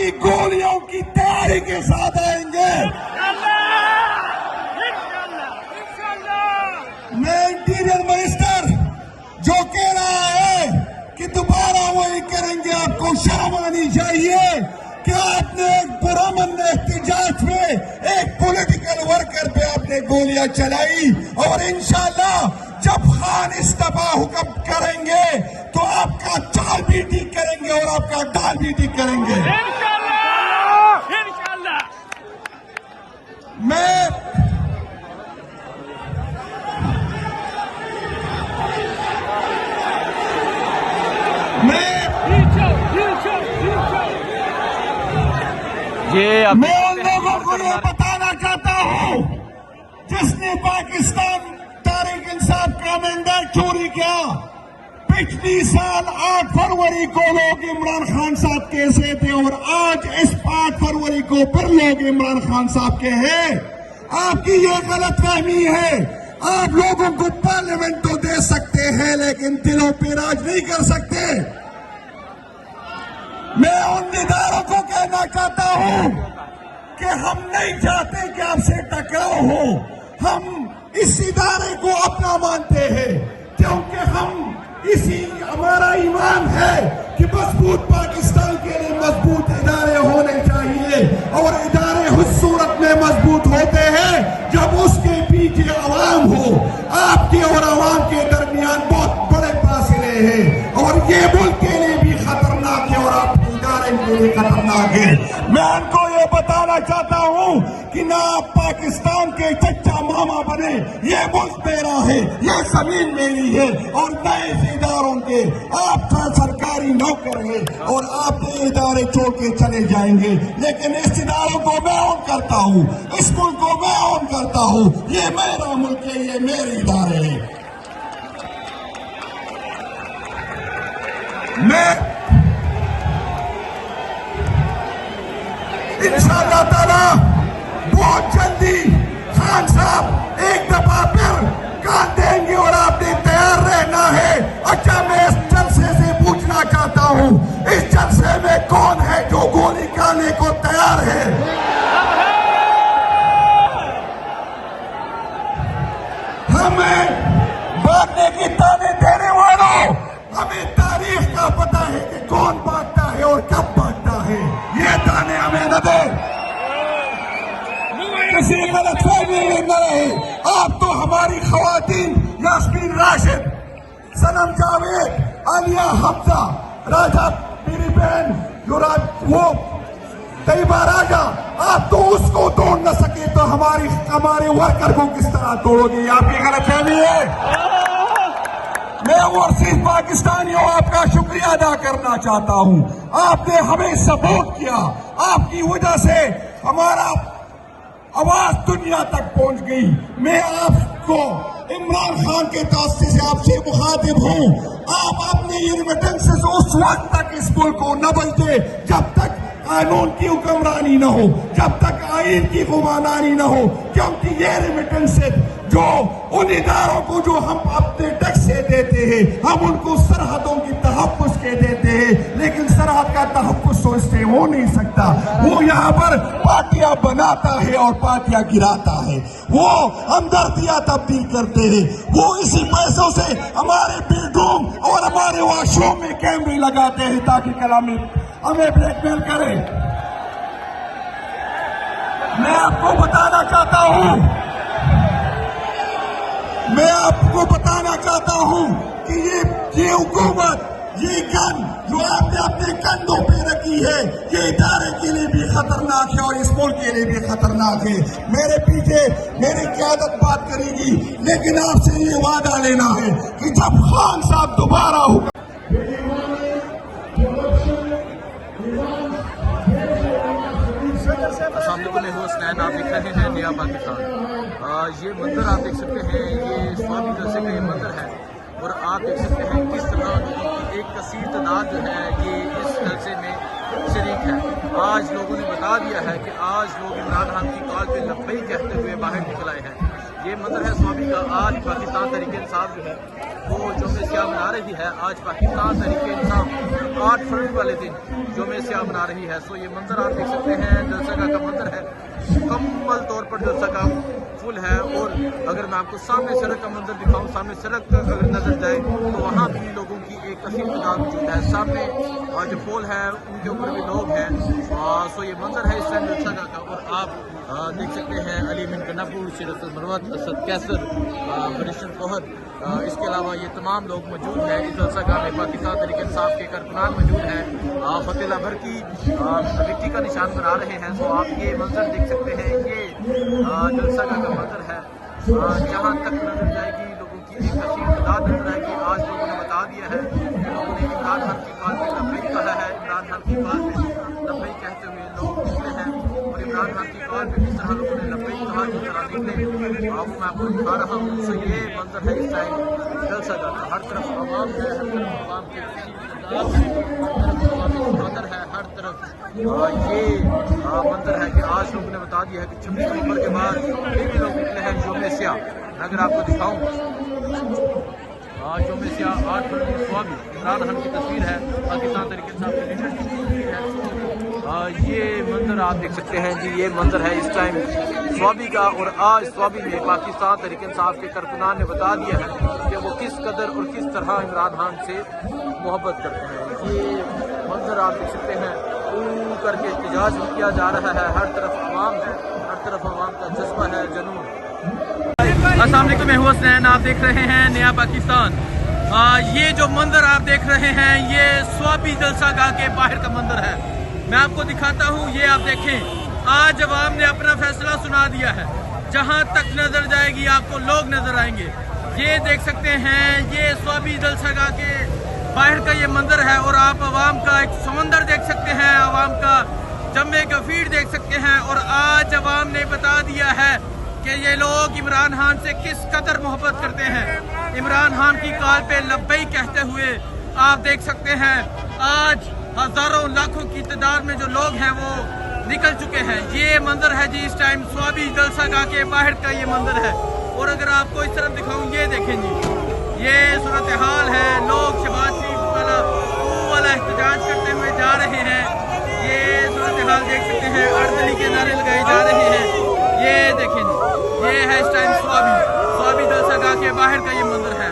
आपकी गोलियों की तैयारी के साथ आएंगे। मैं इंटीरियर मिनिस्टर जो कह रहा है कि दोबारा वही करेंगे, आपको शर्म आनी चाहिए कि आपने एक पुरअमन एहतजाज में एक पॉलिटिकल वर्कर पे आपने गोलियां चलाई, और इंशाल्लाह जब खान इस्तीफा हुक्म करेंगे तो आपका चाल भी ठीक करेंगे और आपका डाल भी ठीक करेंगे। मैं उन लोगों को ये बताना चाहता हूँ जिसने पाकिस्तान तहरीक इंसाफ का मैंडेट चोरी किया। पिछली साल 8 फरवरी को लोग इमरान खान साहब के से थे और आज इस 8 फरवरी को फिर लोग इमरान खान साहब के हैं। आपकी ये गलत फहमी है। आप लोगों को पार्लियामेंट तो दे सकते हैं लेकिन दिलों पे राज नहीं कर सकते। मैं उन इदारों को कहना चाहता हूं कि हम नहीं चाहते कि आपसे टकराव हो। हम इस इदारे को अपना मानते हैं क्योंकि हम हमारा ईमान है कि मजबूत पाकिस्तान के लिए मजबूत इदारे होने चाहिए, और इदारे उस सूरत में मजबूत होते हैं जब उसके पीछे अवाम हो। आपके और अवाम के दरमियान बहुत बड़े फासले हैं और ये मुल्क के लिए भी खतरनाक है और आपके इदारे के लिए खतरनाक है। मैं उनको ये बताना चाहता हूँ कि ना आप पाकिस्तान के चच्चा मामा बने। ये मुल्क मेरा है, ये जमीन मेरी है, और नए इदारों के आप सरकारी नौकर हैं और आप ये इदारे छोड़ के चले जाएंगे। लेकिन इस इदारों को मैं ऑन करता हूँ, इस मुल्क को मैं ऑन करता हूँ। ये मेरा मुल्क है, ये मेरे इदारे हैं। मैं इंशाअल्लाह ताला बहुत जल्दी खान साहब एक दफा फिर कान देंगे और आपने तैयार रहना है। अच्छा, मैं इस जलसे से पूछना चाहता हूँ, इस जलसे में कौन है जो गोली खाने को तैयार है? हमें भागने की ताने देने वालों, हमें तारीख का पता है कि कौन भागता है और कब भागता है। ये ताने हमें न दे, किसी गलतफहमी में न रहे। आप तो हमारी खवातीन यास्मीन राशिद, सनम जावेद, आलिया हमजा, राजा मेरी बहन वो तैयबा राजा, आप तो उसको तोड़ न सके तो हमारे वर्कर को किस तरह तोड़ोगे? आपकी गलतफहमी है। मैं ओवरसीज पाकिस्तानियों आपका शुक्रिया अदा करना चाहता हूं। आपने हमें सपोर्ट किया, आपकी वजह से हमारा आवाज दुनिया तक पहुंच गई। मैं आपको इमरान खान के तास्ते से आपसे मुखातिब हूं। आप अपने ये रिमिटेंसेस उस वक्त तक इस मुल्क को न बदले जब तक कानून की हुक्मरानी न हो, जब तक आईन की हुक्मरानी न हो, क्योंकि ये रेमिटेंसेस जो उन इदारों को जो हम अपने टैक्स से देते हैं, हम उनको सरहदों की तहफ़्फ़ुज़ के देते हैं, लेकिन सरहद का तहफ़्फ़ुज़ तो इससे हो नहीं सकता। वो यहाँ पर पार्टियां बनाता है और पार्टियां गिराता है, वो हमदर्दियां तब्दील करते हैं, वो इसी पैसों से हमारे बेडरूम और हमारे वॉशरूम में कैमरे लगाते हैं ताकि कल हमें ब्लैकमेल करें। मैं आपको बताना चाहता हूं कि ये हुकूमत, ये गन जो आपने अपने कंधों पे रखी है, ये इदारे के लिए भी खतरनाक है और इस मुल्क के लिए भी खतरनाक है। मेरे पीछे मेरी क़यादत बात करेगी, लेकिन आपसे ये वादा लेना है कि जब खान साहब दोबारा होगा। आप देख रहे हैं नया पाकिस्तान। ये मंजर आप देख सकते हैं, ये स्वामी जलसे का ये मंजर है और आप देख सकते हैं किस तरह एक कसीर तादाद जो है ये इस जलसे में शरीक है। आज लोगों ने बता दिया है कि आज लोग इमरान खान की कॉल पे लब्बैक कहते हुए बाहर निकल आए हैं। ये मंजर है स्वामी का। आज पाकिस्तान तहरीक इंसाफ जो है وہ यौम सियाह मना रही है। आज पाकिस्तान तहरीक इंसाफ 8 फरवरी वाले दिन यौम सियाह मना रही है। सो ये मंजर आप देख सकते हैं, जलसागाह का मंजर है, मुकम्मल तौर पर जलसागाह फुल है। और अगर मैं आपको सामने सड़क का मंजर दिखाऊं, सामने सड़क अगर नजर जाए तो वहाँ भी लोगों की एक कसीर तादाद मौजूद है। सामने जो पोल है उनके ऊपर भी लोग हैं। सो ये मंजर है इस टाइम जलसागाह का। और आप देख सकते हैं अली मिन कन्नपुर, सिरत मरवत, असद कैसर, बरिशन फहद, इसके अलावा ये तमाम लोग मौजूद हैं इस जलसागाह में। पाकिस्तान तहरीक इंसाफ के कारकुनान मौजूद हैं, फतेला भर की मिट्टी का निशान बना रहे हैं। तो आप ये मंजर देख सकते हैं, ये जलसागाह का मंजर है। जहाँ तक नजर जाएगी लोगों की एक कसीर तादाद नजर आएगी। आज लोगों ने बता दिया है कि लोगों ने इमरान खान की बात में लब्बैक कहा है। इमरान खान की बात में लब्बैक कहते हुए लोग निकले हैं। और इमरान खान की बात में किस तरह लोगों ने लब्बैक कहा, किस तरह निकले, वो मैं आपको दिखा रहा हूँ। तो ये मंजर है इस टाइम जलसागाह का। हर तरफ आवाम है, हर तरफ आवाम की मंजर है, हर तरफ ये मंजर है कि आज लोगों ने बता दिया है कि 26 नवंबर के बाद फिर भी लोग निकले हैं यौम सियाह। मैं अगर आपको दिखाऊं, आज यौम सियाह 8 फरवरी स्वाबी इमरान खान की तस्वीर है, पाकिस्तान तहरीक इंसाफ के लीडर की तस्वीर है। ये मंजर आप देख सकते हैं जी, ये मंजर है इस टाइम स्वाबी का। और आज स्वाबी में पाकिस्तान तहरीक इंसाफ के कारकुनान ने बता दिया है कि वो किस कदर और किस तरह इमरान खान से मोहब्बत करते हैं। ये मंजर आप देख सकते हैं, करके एहतजाज भी किया जा रहा है। हर तरफ आवाम है, हर तरफ आवाम का जज्बा है, जनून। अस्सलाम वालेकुम, मैं हूं हसनैन, आप देख रहे हैं नया पाकिस्तान। ये जो मंजर आप देख रहे हैं, ये स्वाबी जलसागाह के बाहर का मंजर है। मैं आपको दिखाता हूं, ये आप देखें, आज अवाम ने अपना फैसला सुना दिया है। जहां तक नजर जाएगी आपको लोग नजर आएंगे। ये देख सकते हैं, ये स्वाबी जलसागाह के बाहर का ये मंजर है। और आप आवाम का एक समंदर देख सकते हैं, आवाम का जमे गफीर देख सकते हैं। और आज आवाम ने बता दिया है कि ये लोग इमरान खान से किस कदर मोहब्बत करते हैं। इमरान खान की कॉल पे लब्बैक कहते हुए आप देख सकते हैं, आज हजारों लाखों की तादाद में जो लोग हैं वो निकल चुके हैं। ये मंजर है जी इस टाइम स्वाबी जलसागाह के बाहर का ये मंजर है। और अगर आपको इस तरफ दिखाऊं, ये देखें जी, ये सूरत हाल है। लोग शहबाज शरीफ वाला एहतजाज करते हुए जा रहे हैं। ये सूरत हाल देख सकते हैं, अर्दली के नारे लगाए जा रहे हैं। ये देखें जी, ये है इस टाइम स्वाबी जलसागाह के बाहर का ये मंजर है।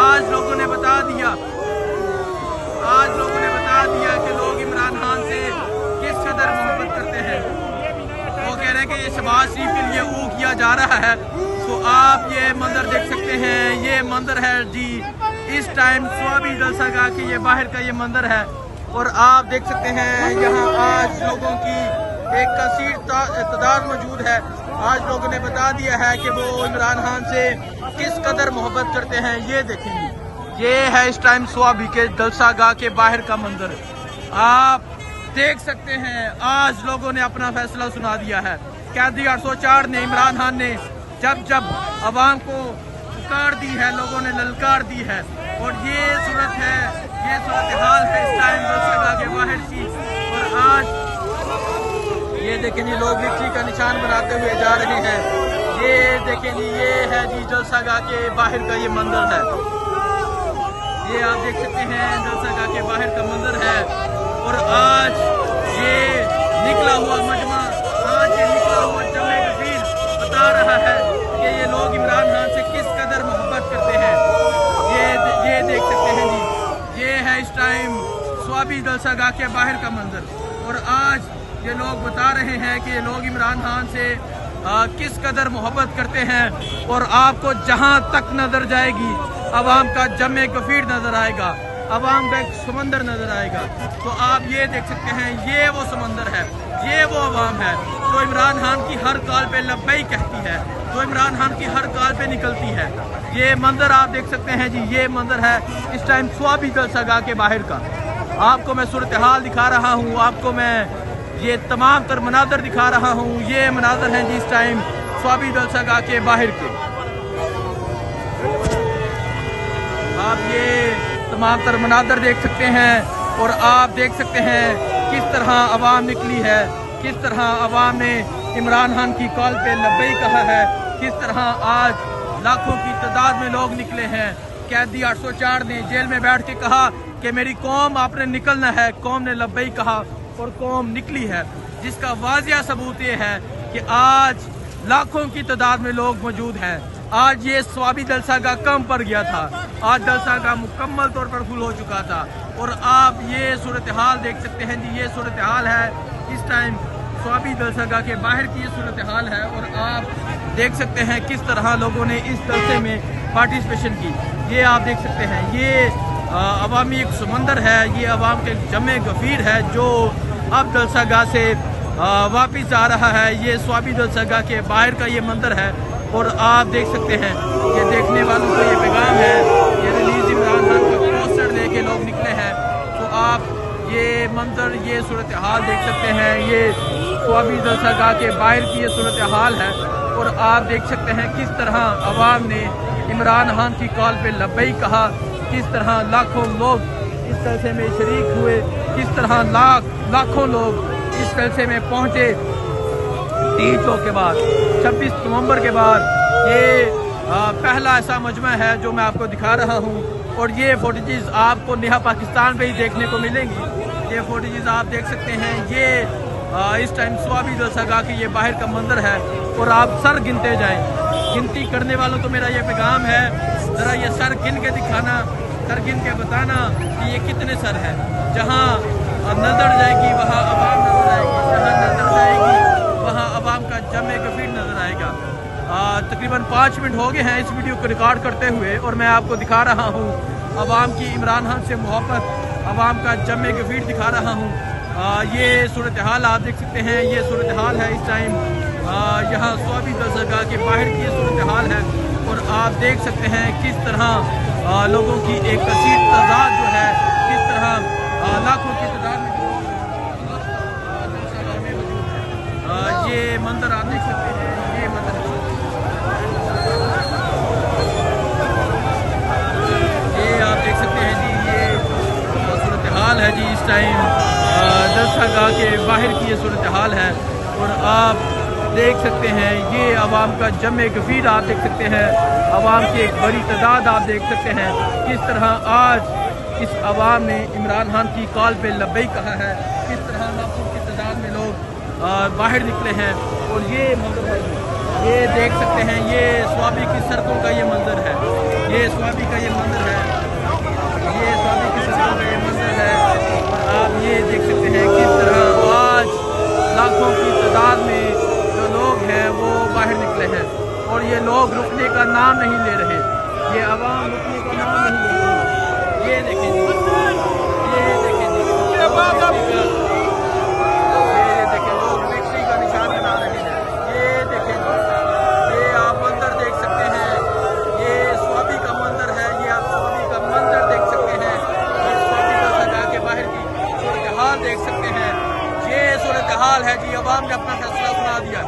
आज लोगों ने बता दिया कि लोग इमरान खान से किस कदर मोहब्बत करते हैं। वो कह रहे हैं कि ये शहबाज शरीफ के लिए ऊ किया जा रहा है। तो आप ये मंजर देख सकते हैं, ये मंजर है जी इस टाइम स्वाबी जलसागाह के ये बाहर का ये मंजर है। और आप देख सकते हैं, यहाँ आज लोगों की एक कसीर तादाद मौजूद है। आज लोगों ने बता दिया है कि वो इमरान खान से किस कदर मोहब्बत करते हैं। ये देखेंगे, ये है इस टाइम स्वाबी के जलसागाह के बाहर का मंजर। आप देख सकते हैं, आज लोगों ने अपना फैसला सुना दिया है। कैदी 804 ने, इमरान खान ने जब अवाम को पुकार दी है, लोगों ने ललकार दी है। और ये सूरत है, ये सूरत हाल है इस टाइम जलसागाह के बाहर की। और आज ये देखें जी, लोग मिट्टी का निशान बनाते हुए जा रहे हैं। ये देखें जी, ये है जी जलसागाह के बाहर का ये मंजर है। ये आप देख सकते हैं, जलसागाह के बाहर का मंजर है। और आज ये निकला हुआ मजमा, आज ये निकला हुआ जमे गफीर बता रहा है कि ये लोग इमरान खान से किस कदर मोहब्बत करते हैं। ये देख सकते हैं जी, ये है इस टाइम स्वाबी जलसागाह के बाहर का मंजर। और आज ये लोग बता रहे हैं कि ये लोग इमरान खान से किस कदर मोहब्बत करते हैं। और आपको जहां तक नजर जाएगी अवाम का जमे गफीर नजर आएगा, अवाम का एक समंदर नजर आएगा। तो आप ये देख सकते हैं, ये वो समंदर है, ये वो अवाम है तो इमरान खान की हर कॉल पे लब्बैक कहती है, तो इमरान खान की हर कॉल पे निकलती है। ये मंजर आप देख सकते हैं जी, ये मंजर है इस टाइम स्वाबी जलसागाह के बाहर का। आपको मैं सूरत हाल दिखा रहा हूँ, आपको मैं ये तमाम तर मनाजर दिखा रहा हूँ। ये मनाजर हैं जी इस टाइम स्वाबी जलसागाह के बाहर के। आप ये तमाम तर मनाजर देख सकते हैं। और आप देख सकते हैं किस तरह आवाम निकली है, किस तरह आवाम ने इमरान खान की कॉल पे लब्बैक कहा है, किस तरह आज लाखों की तादाद में लोग निकले हैं। कैदी 804 ने जेल में बैठ के कहा कि मेरी कौम आपने निकलना है, कौम ने लब्बई कहा और कौम निकली है, जिसका वाजिया सबूत ये है कि आज लाखों की तादाद में लोग मौजूद हैं। आज ये स्वाबी जलसा का कम पड़ गया था, आज जलसा का मुकम्मल तौर पर फुल हो चुका था। और आप ये सूरत हाल देख सकते हैं जी, ये सूरत हाल है इस टाइम स्वाबी जलसा के बाहर की ये सूरत हाल है। और आप देख सकते हैं किस तरह लोगों ने इस जलसे में पार्टिसिपेशन की। ये आप देख सकते हैं, ये अवामी एक समंदर है, ये अवाम के जमे गफीर है जो अब जलसागाह से वापिस आ रहा है। ये स्वाबी जलसागाह के बाहर का ये मंदिर है और आप देख सकते हैं ये देखने वालों को ये पैगाम है, ये रिलीज इमरान खान का पोस्टर लेके लोग निकले हैं। तो आप ये मंजर, ये सूरत हाल देख सकते हैं, ये स्वाबी जलसागाह के बाहर की ये सूरत हाल है। और आप देख सकते हैं किस तरह अवाम ने इमरान खान की कॉल पे लब्बई कहा, किस तरह लाखों लोग इस जलसे में शरीक हुए, किस तरह लाखों लोग इस जलसे में पहुंचे। 3 चौक के बाद 26 नवंबर के बाद ये पहला ऐसा मजमा है जो मैं आपको दिखा रहा हूं। और ये फुटेजेस आपको नेहा पाकिस्तान पे ही देखने को मिलेंगी। ये फुटेजेस आप देख सकते हैं, ये इस टाइम स्वाबी जलसागाह की ये बाहर का मंदिर है। और आप सर गिनते जाएं, गिनती करने वालों को मेरा ये पैगाम है, ज़रा ये सर गिन के दिखाना, सर गिन के बताना कि ये कितने सर हैं। जहाँ नजर जाएगी वहाँ अवाम नजर आएगी, जहाँ नजर जाएगी वहाँ अवाम का जमे गफीर नजर आएगा। तकरीबन 5 मिनट हो गए हैं इस वीडियो को रिकॉर्ड करते हुए और मैं आपको दिखा रहा हूँ अवाम की इमरान खान से मोहब्बत, अवाम का जमे गफीर दिखा रहा हूँ। ये सूरत हाल आप देख सकते हैं, ये सूरत हाल है इस टाइम यहाँ स्वाबी जलसागाह के बाहर की ये सूरत हाल है। और आप देख सकते हैं किस तरह लोगों की एक कसीर तादाद जो है, किस तरह लाखों की तादाद में जलसागाह में मौजूद है। ये मंदिर आप देख सकते हैं, ये मंदिर ये आप देख सकते हैं जी, ये सूरत हाल है जी इस टाइम जलसागाह के बाहर की ये सूरत हाल है। और आप देख सकते हैं ये अवाम का जमे गफीर आप देख सकते हैं, अवाम की एक बड़ी तादाद आप देख सकते हैं किस तरह आज इस अवाम ने इमरान खान की कॉल पे लब्बई कहा है, किस तरह लाखों की तादाद में लोग बाहर निकले हैं। और ये मंदिर है, ये देख सकते हैं, ये स्वाबी की सड़कों का ये मंदिर है, ये स्वाबी का ये मंदिर है, ये स्वाबी की सड़कों का ये मंदिर है। और आप ये देख सकते हैं किस तरह आज लाखों की तादाद में जो लोग हैं वो बाहर निकले हैं। और ये लोग रुकने का नाम नहीं ले रहे, ये अवाम रुकने का नाम नहीं ले रही। ये देखें जी, ये देखें जी, ये देखें लोग विक्ट्री का निशान बना रहे हैं। ये देखें जी, ये आप मंदिर देख सकते हैं, ये स्वाबी का मंदिर है, ये आप स्वाबी का मंदिर देख सकते हैं, ये स्वाबी जलसागाह के बाहर की सूरत हाल देख सकते हैं। ये सूरत हाल है जी, अवाम ने अपना फैसला सुना दिया।